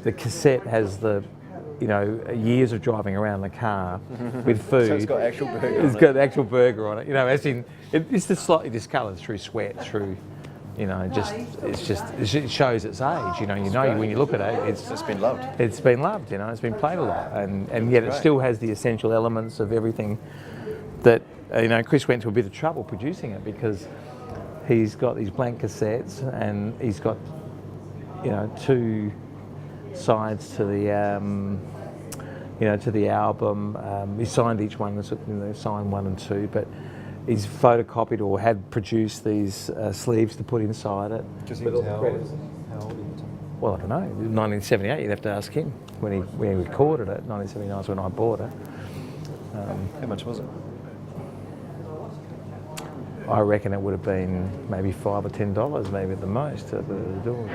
the cassette has the, years of driving around the car with food. So it's got actual burger. It's got the actual burger on it. As in, it's just slightly discoloured through sweat, through, it shows its age. When you look at it, it's been loved. It's been loved. It's been played a lot, and yet it still has the essential elements of everything that Chris went to a bit of trouble producing it, because he's got these blank cassettes and he's got two sides to the to the album. He signed each one, signed 1 and 2, but he's photocopied or had produced these sleeves to put inside it. Because he was how old at the time? Well, I don't know. 1978. You'd have to ask him when he recorded it. 1979 is when I bought it. How much was it? I reckon it would have been maybe $5 or $10, maybe at the most, at the door.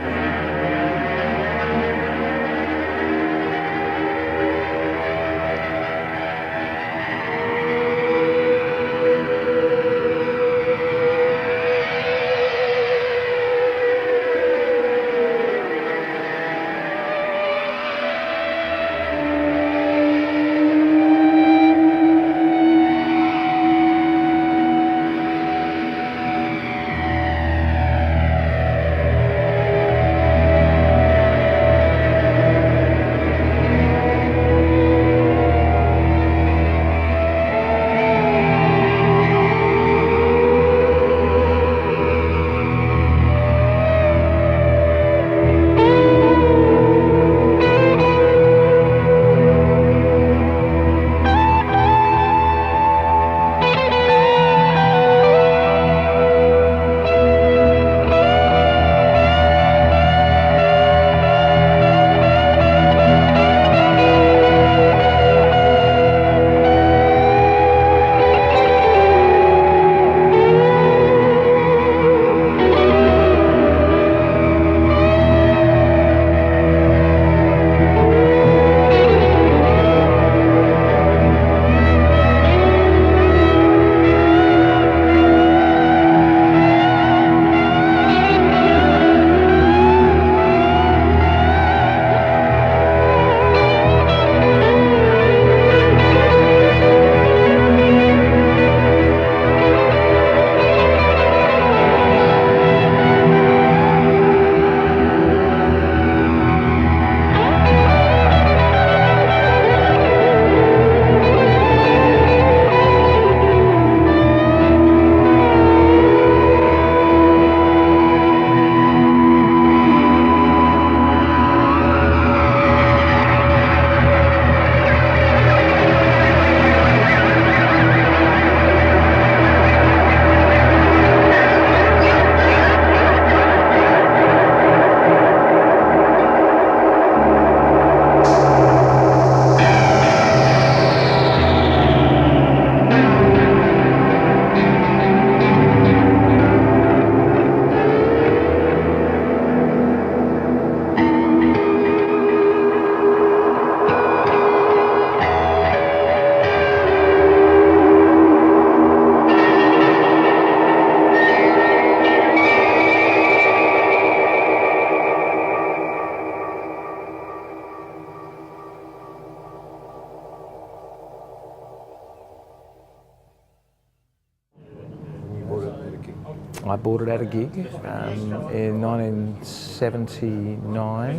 I bought it at a gig in 1979.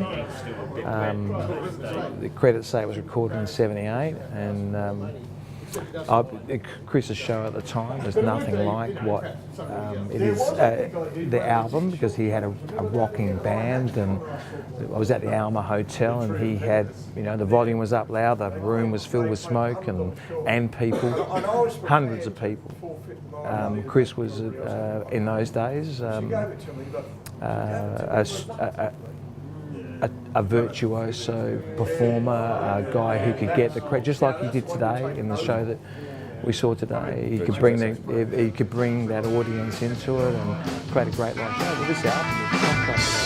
The credits say it was recorded in '78, and Chris's show at the time was nothing like what it is, the album, because he had a rocking band, and I was at the Alma Hotel, and he had, the volume was up loud, the room was filled with smoke and people, hundreds of people. Chris was, in those days, a virtuoso performer, a guy who could get the credit, just like he did today in the show that we saw today. He could bring that audience into it and create a great live show. But this album is not quite that.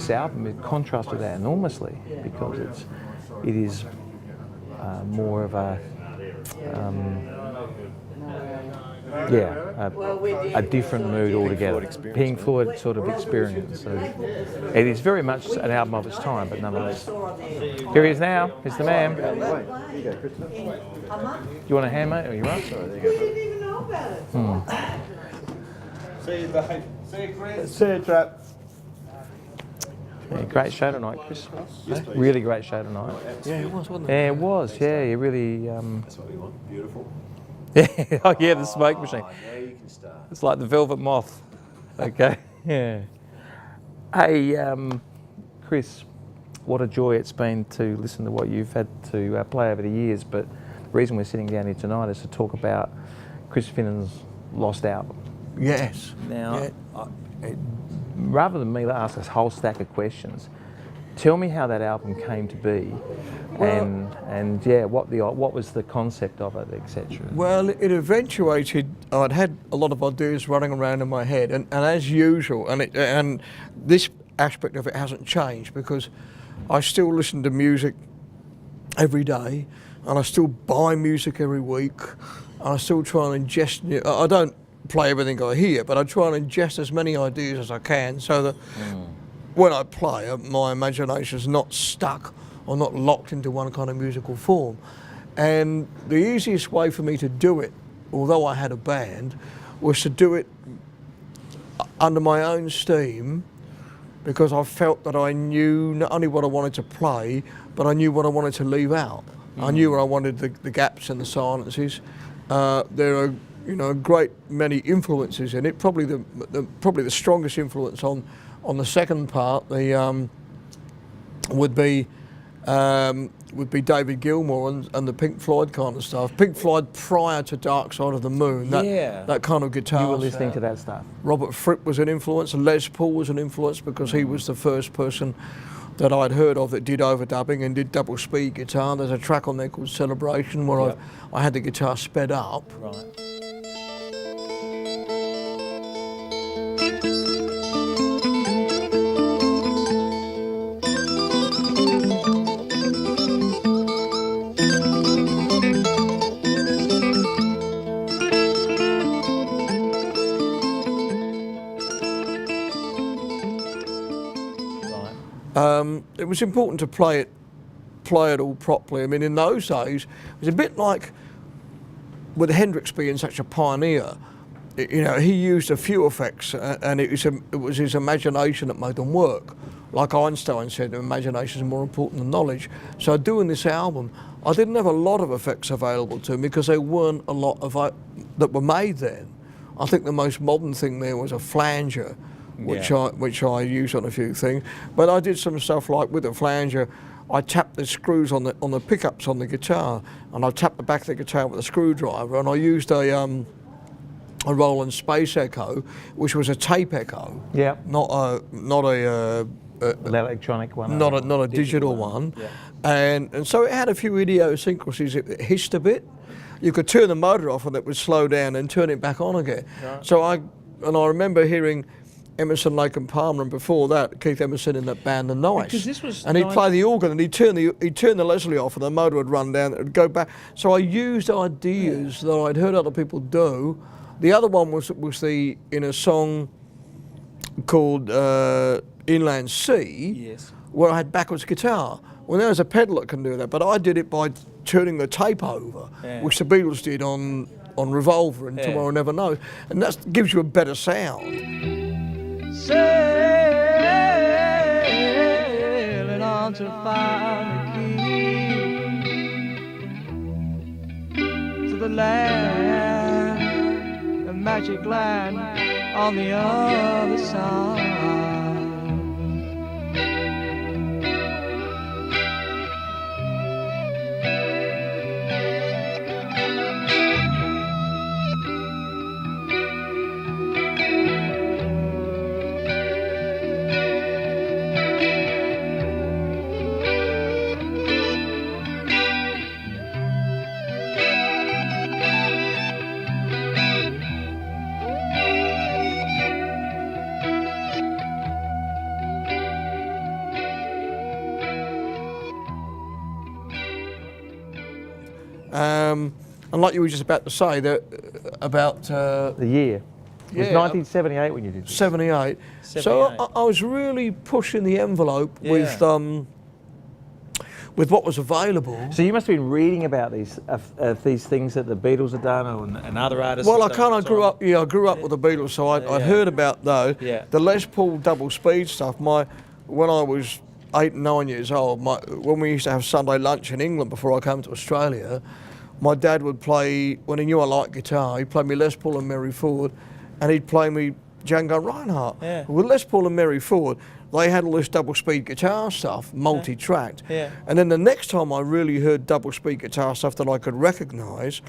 this album, it contrasted that enormously because it is more of a a different mood altogether. Pink Floyd sort of experience. So it is very much an album of its time, but nonetheless. Here he is now. Here's the man. You want a hand, mate? Or you right? We didn't even know about it. See you, babe. See you, Chris. See you, Trap. Yeah, great show tonight, Chris. Really great show tonight. Yeah, it was, wasn't it? Yeah, it was. Yeah, you really. That's what we want. Beautiful. Yeah, oh yeah, the smoke machine. Now you can start. It's like the velvet moth. Okay. Yeah. Hey, Chris, what a joy it's been to listen to what you've had to play over the years. But the reason we're sitting down here tonight is to talk about Chris Finnen's Lost album. Yes. Now, rather than me ask a whole stack of questions, tell me how that album came to be, and what was the concept of it, etc. Well, it eventuated. I'd had a lot of ideas running around in my head, and as usual, and this aspect of it hasn't changed because I still listen to music every day, and I still buy music every week, and I still try and ingest. I don't play everything I hear, but I try and ingest as many ideas as I can, so that when I play, my imagination's not stuck or not locked into one kind of musical form. And the easiest way for me to do it, although I had a band, was to do it under my own steam, because I felt that I knew not only what I wanted to play, but I knew what I wanted to leave out. I knew where I wanted the gaps and the silences. There are a great many influences in it. Probably the strongest influence on the second part would be David Gilmour and the Pink Floyd kind of stuff. Pink Floyd prior to Dark Side of the Moon. That kind of guitar. You were listening to that stuff. Robert Fripp was an influence. Les Paul was an influence because he was the first person that I'd heard of that did overdubbing and did double speed guitar. There's a track on there called Celebration where I had the guitar sped up. Right. It was important to play it all properly. I mean, in those days, it was a bit like with Hendrix being such a pioneer. He used a few effects, and it was his imagination that made them work. Like Einstein said, imagination is more important than knowledge. So doing this album, I didn't have a lot of effects available to me because there weren't a lot of that were made then. I think the most modern thing there was a flanger, which I used on a few things. But I did some stuff like with the flanger, I tapped the screws on the pickups on the guitar, and I tapped the back of the guitar with a screwdriver, and I used a Roland Space Echo, which was a tape echo. Yeah. Not a electronic one. Not a digital one. Yeah. And so it had a few idiosyncrasies. It hissed a bit. You could turn the motor off and it would slow down and turn it back on again. Right. So I remember hearing Emerson, Lake and Palmer, and before that Keith Emerson in that band The Nice. Because this was and he'd play the organ and he'd turn the Leslie off and the motor would run down and it would go back. So I used ideas that I'd heard other people do. The other one was in a song called Inland Sea, where I had backwards guitar. Well, there's a pedal that can do that, but I did it by turning the tape over, which the Beatles did on Revolver and Tomorrow Never Knows, and that gives you a better sound. Sailing on to find the key to the land, the magic land on the other side. And like you were just about to say, that about The year. It was Yeah. 1978 when you did this. 78. So 78. I was really pushing the envelope with what was available. So you must have been reading about these things that the Beatles had done and other artists. Well, I have done kind at of the grew time. up. Yeah, I grew up with the Beatles, so I'd Yeah. heard about those. Yeah. The Les Paul double speed stuff. When I was 8 and 9 years old, when we used to have Sunday lunch in England before I came to Australia, my dad would play, when he knew I liked guitar, he'd play me Les Paul and Mary Ford, and he'd play me Django Reinhardt. Yeah. With Les Paul and Mary Ford, they had all this double speed guitar stuff, multi-tracked. Yeah. And then the next time I really heard double speed guitar stuff that I could recognise,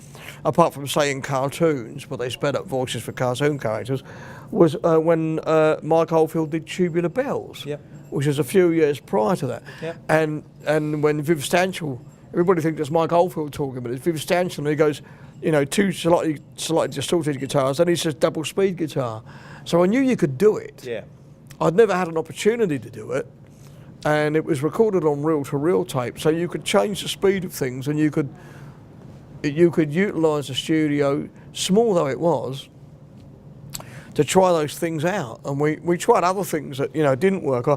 apart from saying cartoons, but they sped up voices for cartoon characters, was when Mike Oldfield did Tubular Bells, Yep. which was a few years prior to that. Yep. And when Viv Stanchel, everybody thinks it's Mike Oldfield talking, but it's Viv Stanchel, and he goes, you know, two slightly distorted guitars, and he says double speed guitar. So I knew you could do it. Yeah. I'd never had an opportunity to do it, and it was recorded on reel-to-reel tape, so you could change the speed of things, and you could utilise the studio, small though it was, to try those things out. And we tried other things that didn't work.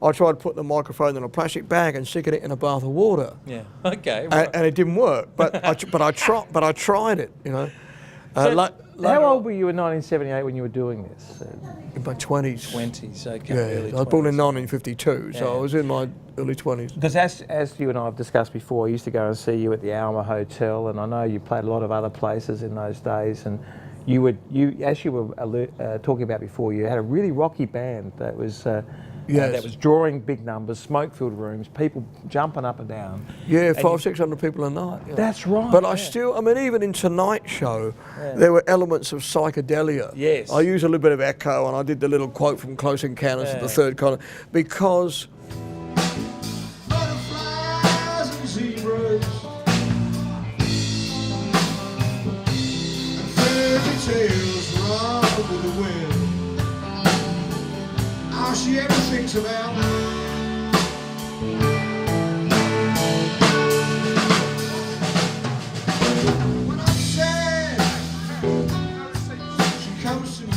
I tried putting the microphone in a plastic bag and sticking it in a bath of water, Yeah. Okay. and it didn't work. But I tried it. How old were you in 1978 when you were doing this? In my 20s. 20s. Okay. Yeah, Early I was born in 20s. 1952, so Yeah. I was in my early 20s. Because as you and I have discussed before, I used to go and see you at the Alma Hotel, and I know you played a lot of other places in those days. And as you were talking about before, you had a really rocky band that was Yes. that was drawing big numbers, smoke-filled rooms, people jumping up and down. Yeah, And 500-600 people a night. Yeah. That's right. But yeah. I mean, even in tonight's show, there were elements of psychedelia. Yes. I used a little bit of echo, and I did the little quote from Close Encounters of the Third Kind, because Butterflies and zebras and fairy tales run with the wind. All she ever thinks about when I'm sad, she comes to me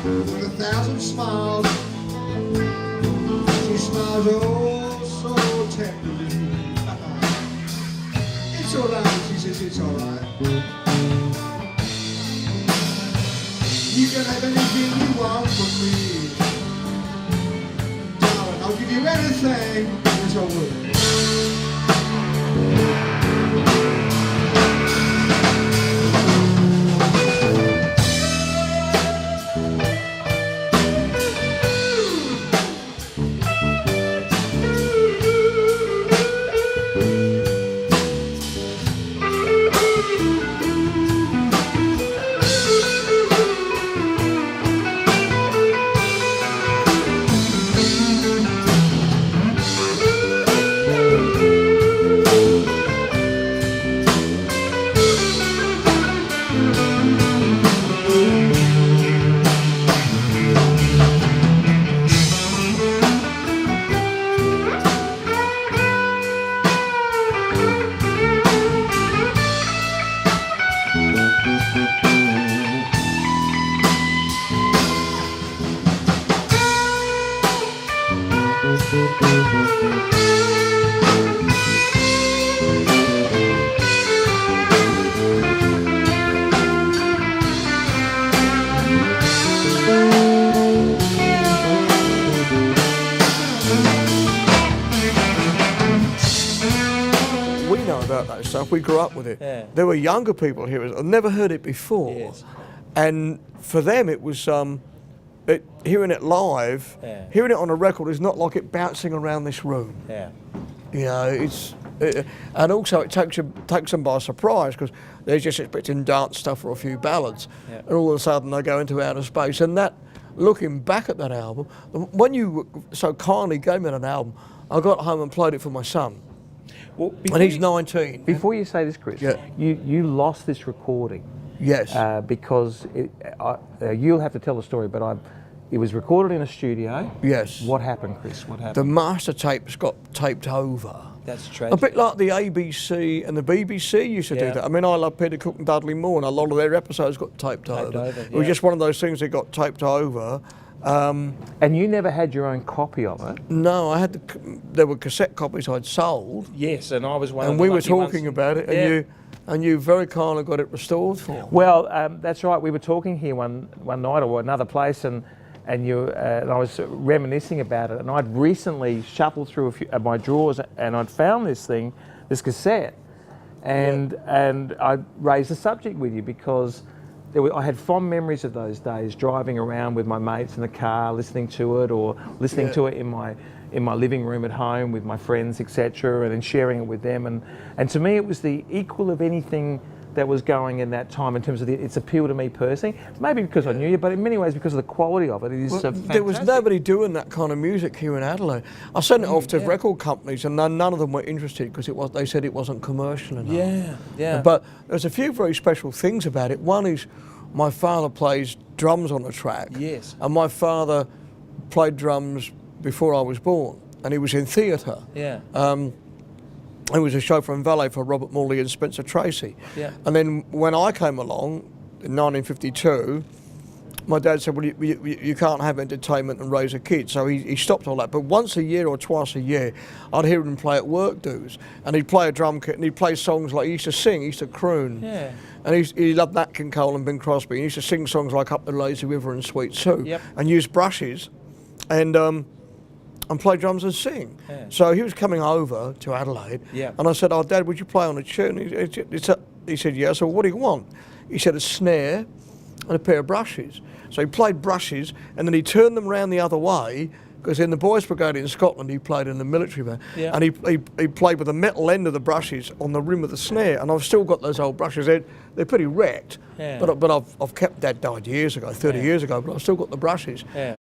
with 1,000 smiles. She smiles oh so tenderly. It's alright, she says, it's alright. You can have anything you want from me, darling. I'll give you anything. It's all worth. we know about that stuff. We grew up with it. Yeah. There were younger people here who had never heard it before, Yes. and for them it was hearing it live. Yeah. Hearing it on a record is not like it bouncing around this room. Yeah. You know, and also it takes them by surprise, because they're just expecting dance stuff or a few ballads, Yeah. and all of a sudden they go into outer space. And that, looking back at that album, when you so kindly gave me that album, I got home and played it for my son, Well, and he's 19. Before you say this, Chris, Yeah. you lost this recording Yes. because you'll have to tell the story, but it was recorded in a studio. Yes. What happened, Chris? What happened? The master tapes got taped over. That's A tragic. bit like the ABC and the BBC used to do Yeah. that. I mean, I love Peter Cook and Dudley Moore, and a lot of their episodes got taped over. over, It was yeah. just one of those things that got taped over. And you never had your own copy of it? No, I had there were cassette copies I'd sold, Yes, and I was one and of the we were lucky ones. talking about it, Yeah. and you very kindly got it restored for me. Well, that's right. We were talking here one night or another place, and I was reminiscing about it. And I'd recently shuffled through a few of my drawers, and I'd found this cassette, and I raised the subject with you because I had fond memories of those days, driving around with my mates in the car, listening to it, or listening to it in my living room at home with my friends, etc., and then sharing it with them. And to me, it was the equal of anything that was going in that time in terms of its appeal to me personally. Maybe because I knew you, but in many ways because of the quality of it. It is Well, fantastic. there was nobody doing that kind of music here in Adelaide. I sent it off to record companies, and none of them were interested because they said it wasn't commercial enough. Yeah. But there's a few very special things about it. One is my father plays drums on the track. Yes. And my father played drums before I was born, and he was in theatre. Yeah. He was a chauffeur and valet for Robert Morley and Spencer Tracy. Yeah. And then when I came along in 1952, my dad said, well, you can't have entertainment and raise a kid. So he stopped all that. But once a year or twice a year, I'd hear him play at work dues. And he'd play a drum kit, and he'd play songs like he used to sing, he used to croon. Yeah. And he loved Nat King Cole and Bing Crosby. He used to sing songs like Up the Lazy River and Sweet Sue. Yep. And use brushes and play drums and sing. Yeah. So he was coming over to Adelaide, Yeah. and I said, "Oh, Dad, would you play on a tune?" He said, "Yeah." So what do you want? He said, "A snare and a pair of brushes." So he played brushes, and then he turned them round the other way, because in the Boys Brigade in Scotland, he played in the military band, Yeah. and he played with the metal end of the brushes on the rim of the snare, and I've still got those old brushes. They're pretty wrecked, Yeah. but I've kept. Dad died years ago, 30 years ago, but I've still got the brushes. Yeah.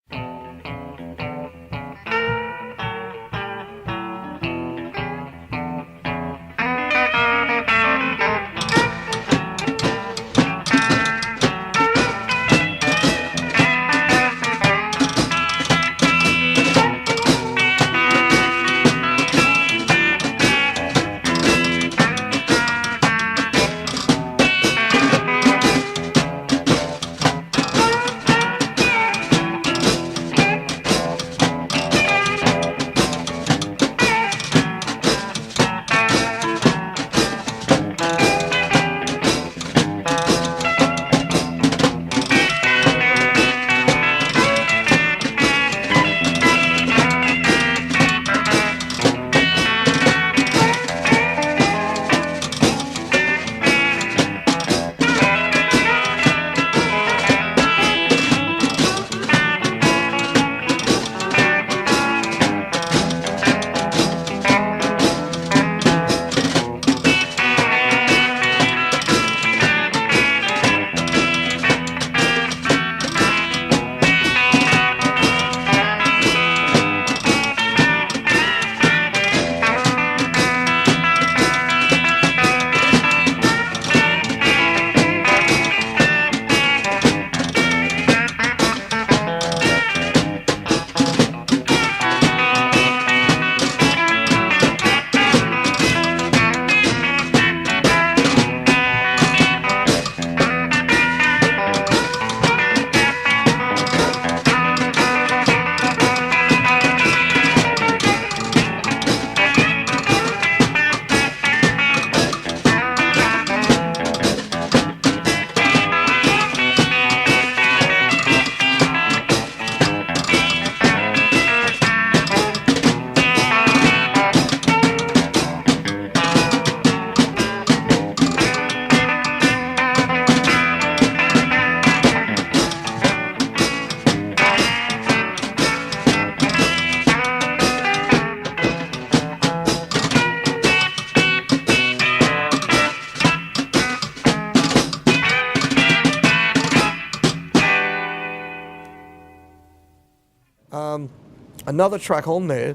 Another track on there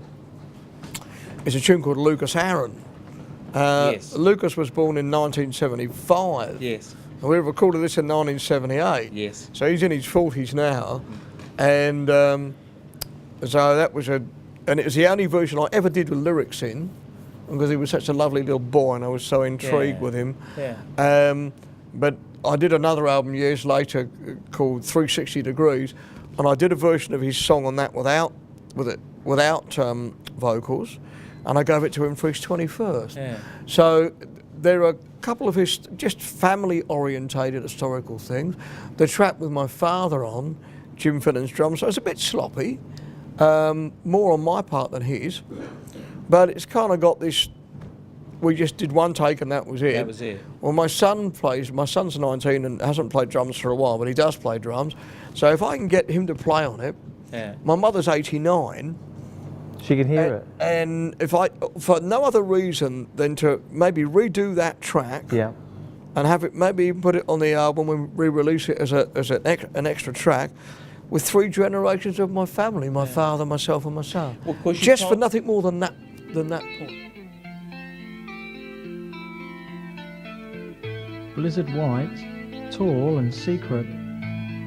is a tune called Lucas Aaron. Yes. Lucas was born in 1975. Yes. And we recorded this in 1978. Yes. So he's in his 40s now. And so that was and it was the only version I ever did with lyrics in. because he was such a lovely little boy and I was so intrigued with him. Yeah. But I did another album years later called 360 Degrees, and I did a version of his song on that without vocals, and I gave it to him for his 21st. Yeah. So there are a couple of his just family-orientated historical things. The track with my father on, Jim Finnen's drums, so it's a bit sloppy, more on my part than his, but it's kind of got this. We just did one take and that was it. That was it. Well, my son's 19 and hasn't played drums for a while, but he does play drums. So if I can get him to play on it, my mother's 89. She can hear it. And if for no other reason than to maybe redo that track Yeah. and have it, maybe even put it on the album when we re-release it as an extra track with 3 generations of my family, my father, myself and my son. Well, 'cause you just for can't- nothing more than that point. Blizzard white, tall and secret,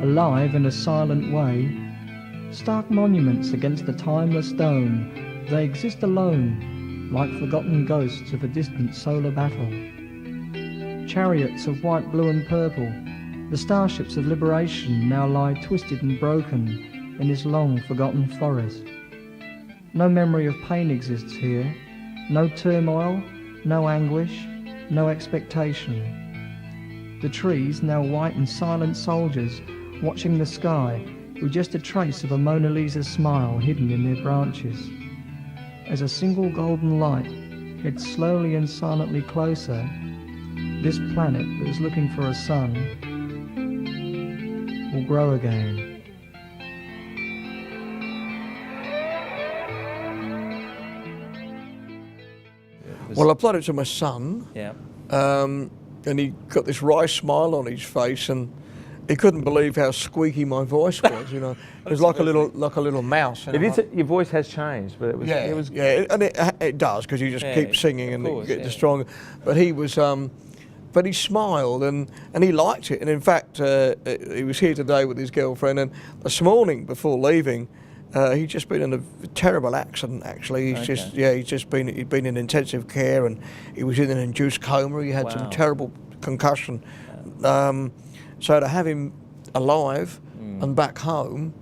alive in a silent way, stark monuments against the timeless dome, they exist alone, like forgotten ghosts of a distant solar battle. Chariots of white, blue and purple, the starships of liberation now lie twisted and broken in this long forgotten forest. No memory of pain exists here, no turmoil, no anguish, no expectation. The trees, now white and silent soldiers, watching the sky, with just a trace of a Mona Lisa smile hidden in their branches. As a single golden light heads slowly and silently closer, this planet that is looking for a sun will grow again. Well, I played it to my son. Yeah. And he got this wry smile on his face, and he couldn't believe how squeaky my voice was. You know, it was like a little mouse. It is. Your voice has changed, but it was. Yeah, It was. and it does because you just keep singing and course, it gets stronger. But he was, but he smiled and he liked it. And in fact, he was here today with his girlfriend, and this morning before leaving, he'd just been in a terrible accident. Actually, he'd been in intensive care, and he was in an induced coma. He had some terrible concussion. So to have him alive and back home,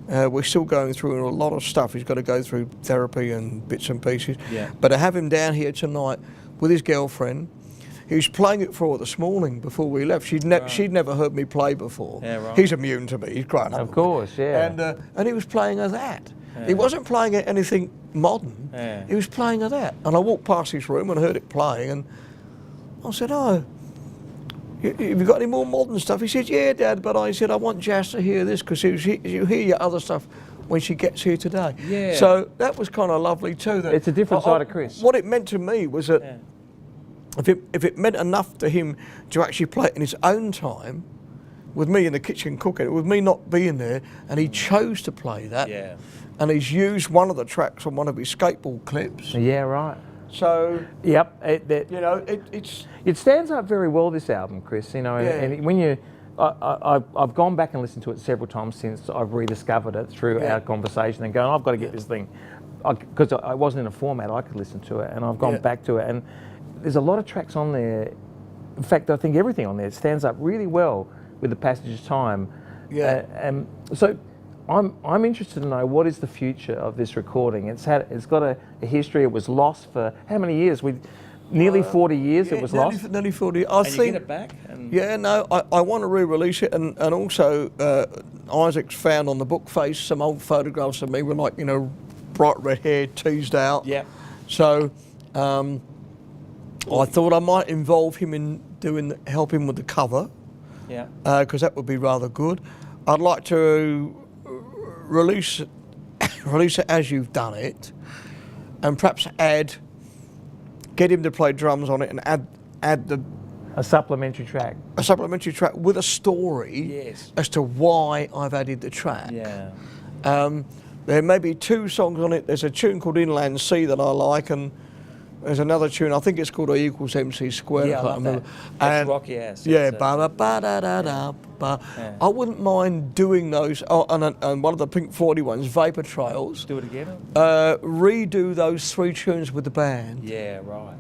we're still going through a lot of stuff. He's got to go through therapy and bits and pieces. Yeah. But to have him down here tonight with his girlfriend, he was playing it for her this morning before we left. She'd never heard me play before. Yeah, right. He's immune to me. He's grown up. Of course, yeah. And he was playing her that. He wasn't playing it anything modern. Yeah. He was playing her that. And I walked past his room and heard it playing, and I said, "Oh, have you got any more modern stuff?" He said, "Yeah, Dad, but I said I want Jazz to hear this because you hear your other stuff when she gets here today." Yeah. So that was kind of lovely too. That It's a different side of Chris. What it meant to me was that if it meant enough to him to actually play it in his own time, with me in the kitchen cooking, with me not being there, and he chose to play that. Yeah. And he's used one of the tracks on one of his skateboard clips. Yeah. Right. So Yep. it's It stands up very well, this album, Chris. You know, and when you, I've gone back and listened to it several times since I've rediscovered it through our conversation and going, I've got to get this thing, because I wasn't in a format I could listen to it, and I've gone back to it, and there's a lot of tracks on there. In fact, I think everything on there stands up really well with the passage of time. Yeah. So I'm interested to know what is the future of this recording. It's got a history. It was lost for how many years? Nearly 40 years it was lost. Nearly 40. And you get it back? Yeah, no, I want to re-release it, and also Isaac's found on the book face some old photographs of me with, like, you know, bright red hair, teased out. Yeah. So I thought I might involve him in help him with the cover. Yeah. Because that would be rather good. I'd like to release it as you've done it, and perhaps get him to play drums on it, and add A supplementary track. a supplementary track with a story as to why I've added the track. Yeah. There may be 2 songs on it. There's a tune called Inland Sea that I like, and There's another tune, I think it's called E = MC squared. Yeah, I can't love that. remember. That's rocky ass. Yeah, It's, ba ba da da da ba. Yeah. I wouldn't mind doing those. Oh, and one of the Pink Floyd ones, Vapor Trails. Do it again? Redo those 3 tunes with the band. Yeah, right.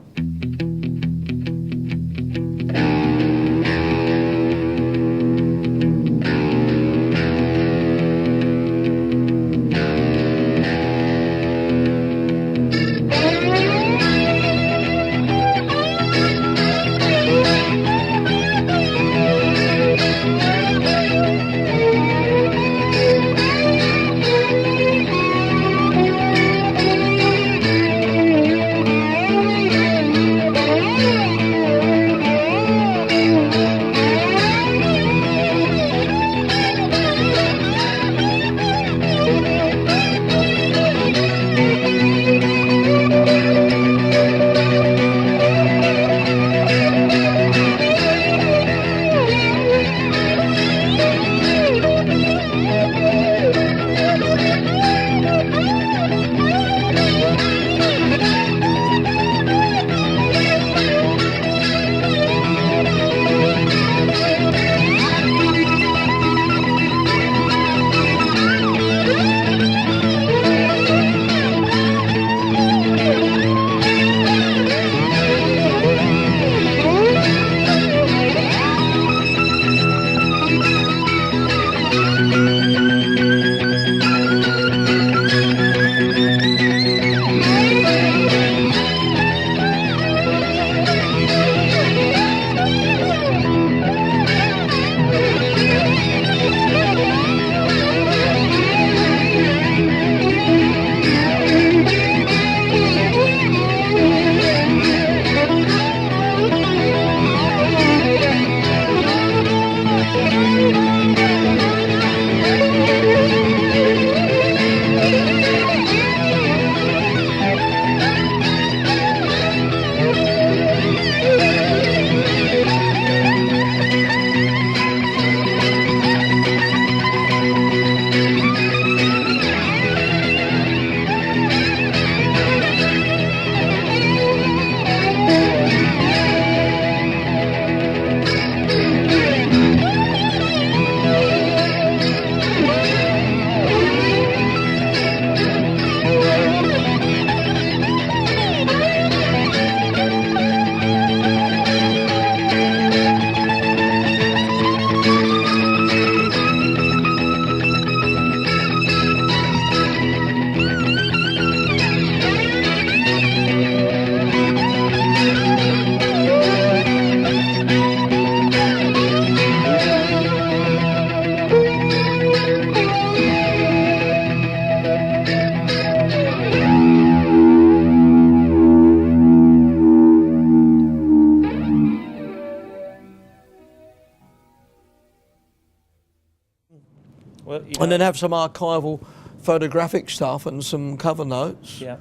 Well, And then have some archival photographic stuff and some cover notes. Yeah.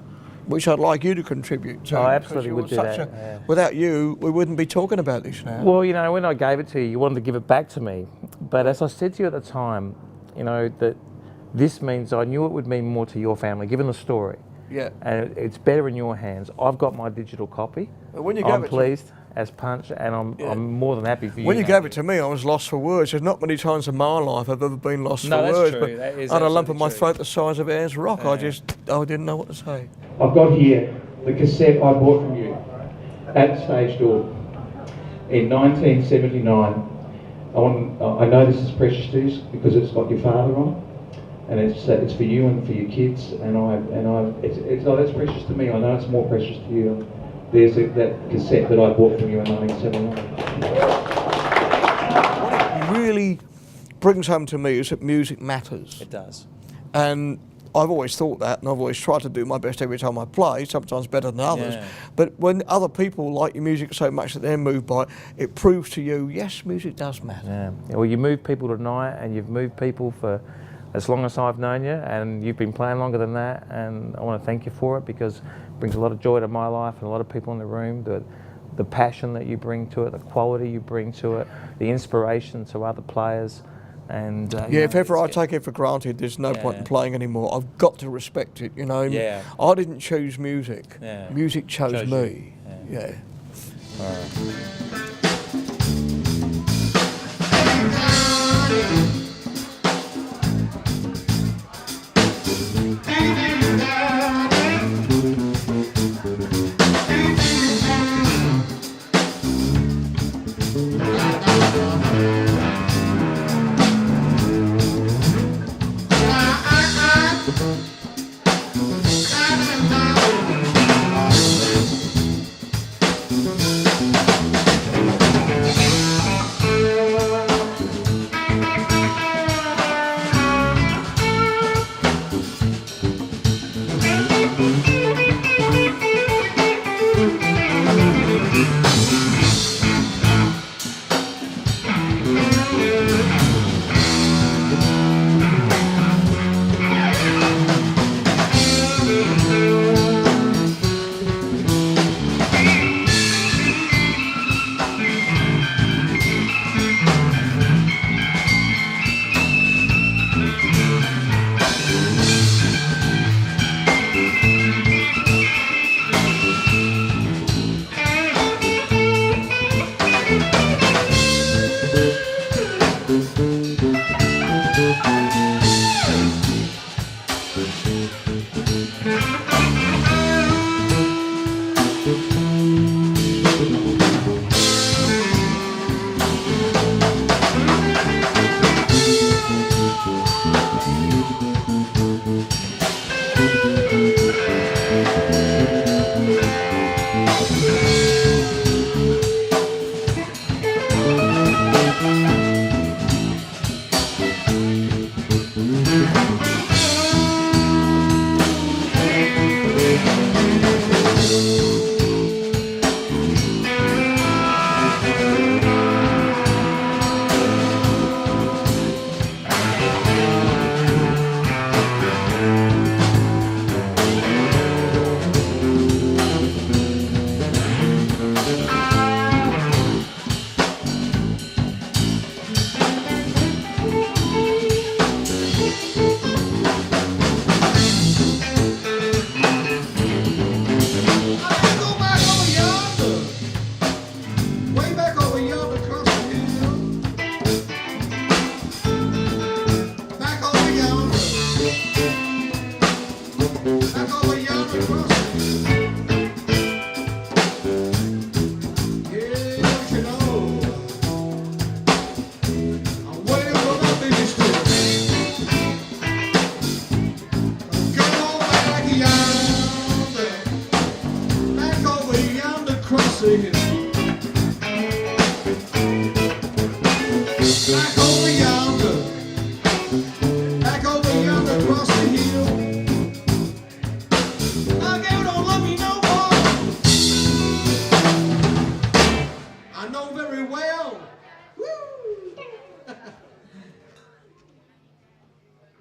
Which I'd like you to contribute to. Oh, I absolutely because would do you're that. such Yeah. Without you, we wouldn't be talking about this now. Well, you know, when I gave it to you, you wanted to give it back to me. But as I said to you at the time, you know, that this means I knew it would mean more to your family, given the story. Yeah. And it's better in your hands. I've got my digital copy. When you I'm gave it pleased as punch, and I'm more than happy for you. When you now. gave it to me, I was lost for words. There's not many times in my life I've ever been lost No, for that's words. true. But That is I had a lump in absolutely my true. throat the size of Ayers Rock. I didn't know what to say. I've got here the cassette I bought from you at Stage Door in 1979. I know this is precious to you because it's got your father on, and it's for you and for your kids. That's precious to me. I know it's more precious to you. There's that cassette that I bought from you in 1979. What it really brings home to me is that music matters. It does. And I've always thought that, and I've always tried to do my best every time I play, sometimes better than others. Yeah. But when other people like your music so much that they're moved by it, it proves to you, yes, music does matter. Yeah. Well, you move people tonight, and you've moved people for as long as I've known you, and you've been playing longer than that, and I want to thank you for it because it brings a lot of joy to my life and a lot of people in the room. The passion that you bring to it, the quality you bring to it, the inspiration to other players. And Yeah, if ever I take it for granted, there's no point in playing anymore. I've got to respect it, you know. Yeah. I didn't choose music. Yeah. Music chose Chose me. you. Yeah.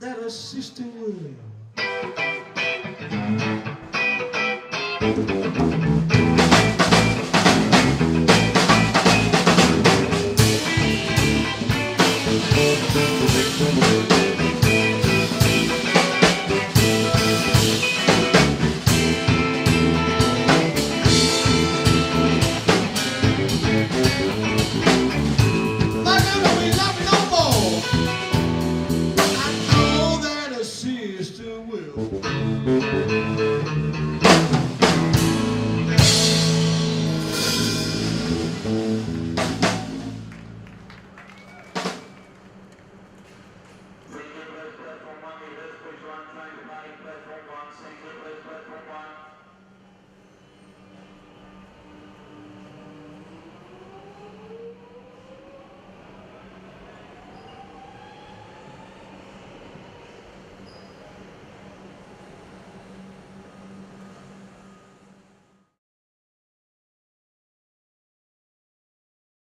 That assistant will. I know that a sister will.